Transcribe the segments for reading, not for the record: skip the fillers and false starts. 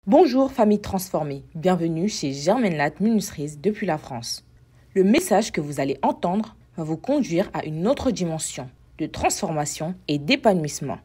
Bonjour famille transformée, bienvenue chez Germaine Latte Menuiseries depuis la France. Le message que vous allez entendre va vous conduire à une autre dimension de transformation et d'épanouissement.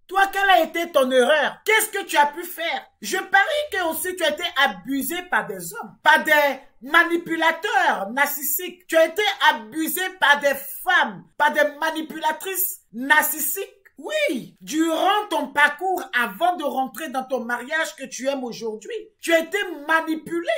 Toi, quelle a été ton erreur? Qu'est-ce que tu as pu faire? Je parie que aussi tu as été abusé par des hommes, par des manipulateurs narcissiques. Tu as été abusé par des femmes, par des manipulatrices narcissiques. Oui, durant ton parcours avant de rentrer dans ton mariage que tu aimes aujourd'hui, tu as été manipulé.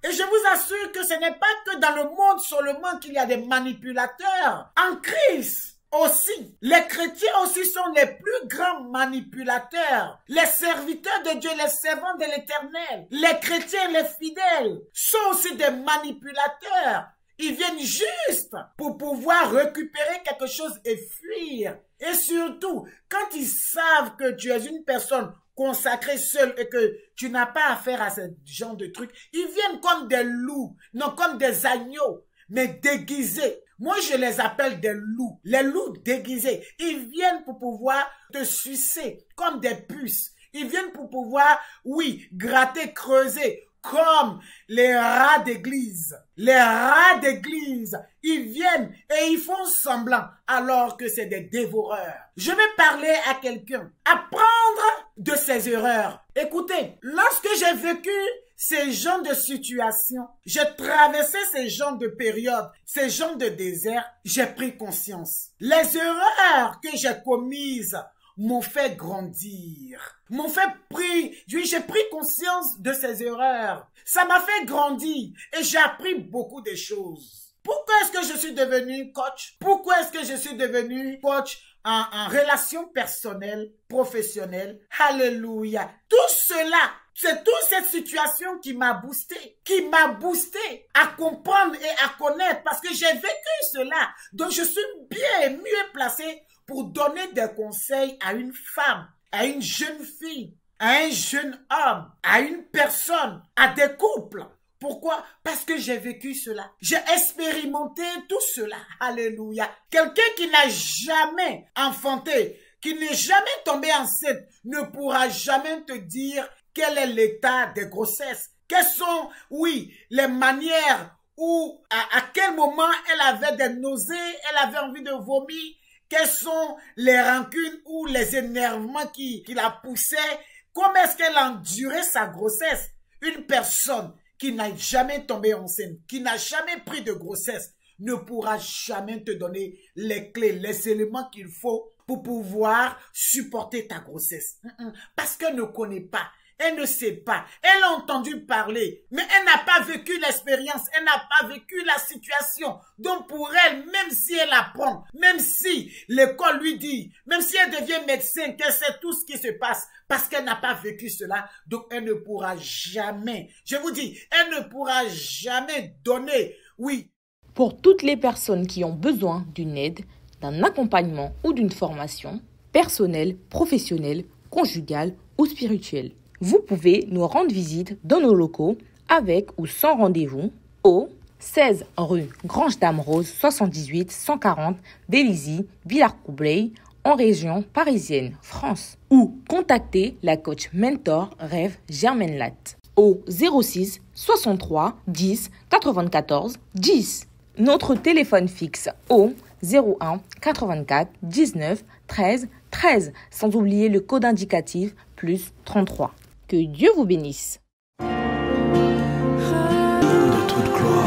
Et je vous assure que ce n'est pas que dans le monde seulement qu'il y a des manipulateurs. En Christ aussi, les chrétiens aussi sont les plus grands manipulateurs. Les serviteurs de Dieu, les servants de l'Éternel, les chrétiens, les fidèles sont aussi des manipulateurs. Ils viennent juste pour pouvoir récupérer quelque chose et fuir. Et surtout, quand ils savent que tu es une personne consacrée seule et que tu n'as pas affaire à ce genre de trucs, ils viennent comme des loups, non comme des agneaux, mais déguisés. Moi, je les appelle des loups, les loups déguisés. Ils viennent pour pouvoir te sucer comme des puces. Ils viennent pour pouvoir, oui, gratter, creuser, comme les rats d'église. Les rats d'église, ils viennent et ils font semblant alors que c'est des dévoreurs. Je vais parler à quelqu'un. Apprendre de ses erreurs. Écoutez, lorsque j'ai vécu ces genres de situations, j'ai traversé ces genres de périodes, ces genres de déserts, j'ai pris conscience. Les erreurs que j'ai commises m'ont fait grandir, j'ai pris conscience de ces erreurs. Ça m'a fait grandir et j'ai appris beaucoup de choses. Pourquoi est-ce que je suis devenu coach? Pourquoi est-ce que je suis devenu coach en relation personnelle, professionnelle? Alléluia. Tout cela, c'est toute cette situation qui m'a boosté à comprendre et à connaître parce que j'ai vécu cela. Donc je suis bien mieux placé pour donner des conseils à une femme, à une jeune fille, à un jeune homme, à une personne, à des couples. Pourquoi? Parce que j'ai vécu cela. J'ai expérimenté tout cela. Alléluia. Quelqu'un qui n'a jamais enfanté, qui n'est jamais tombé enceinte, ne pourra jamais te dire quel est l'état des grossesses. Quelles sont, oui, les manières où, à quel moment elle avait des nausées, elle avait envie de vomir. Quelles sont les rancunes ou les énervements qui la poussaient? Comment est-ce qu'elle endurait sa grossesse? Une personne qui n'a jamais tombé enceinte, qui n'a jamais pris de grossesse, ne pourra jamais te donner les clés, les éléments qu'il faut pour pouvoir supporter ta grossesse. Parce qu'elle ne connaît pas. Elle ne sait pas. Elle a entendu parler, mais elle n'a pas vécu l'expérience. Elle n'a pas vécu la situation. Donc pour elle, même si elle apprend, même si l'école lui dit, même si elle devient médecin, qu'elle sait tout ce qui se passe, parce qu'elle n'a pas vécu cela, donc elle ne pourra jamais, je vous dis, elle ne pourra jamais donner, oui. Pour toutes les personnes qui ont besoin d'une aide, d'un accompagnement ou d'une formation, personnelle, professionnelle, conjugale ou spirituelle, vous pouvez nous rendre visite dans nos locaux avec ou sans rendez-vous au 16 rue Grange Dame Rose 78 140 Vélizy, Villars-Cobleil en région parisienne, France. Ou contactez la coach mentor Rêve Germaine Latte au 06 63 10 94 10. Notre téléphone fixe au 01 84 19 13 13, sans oublier le code indicatif plus 33. Que Dieu vous bénisse. De toute gloire.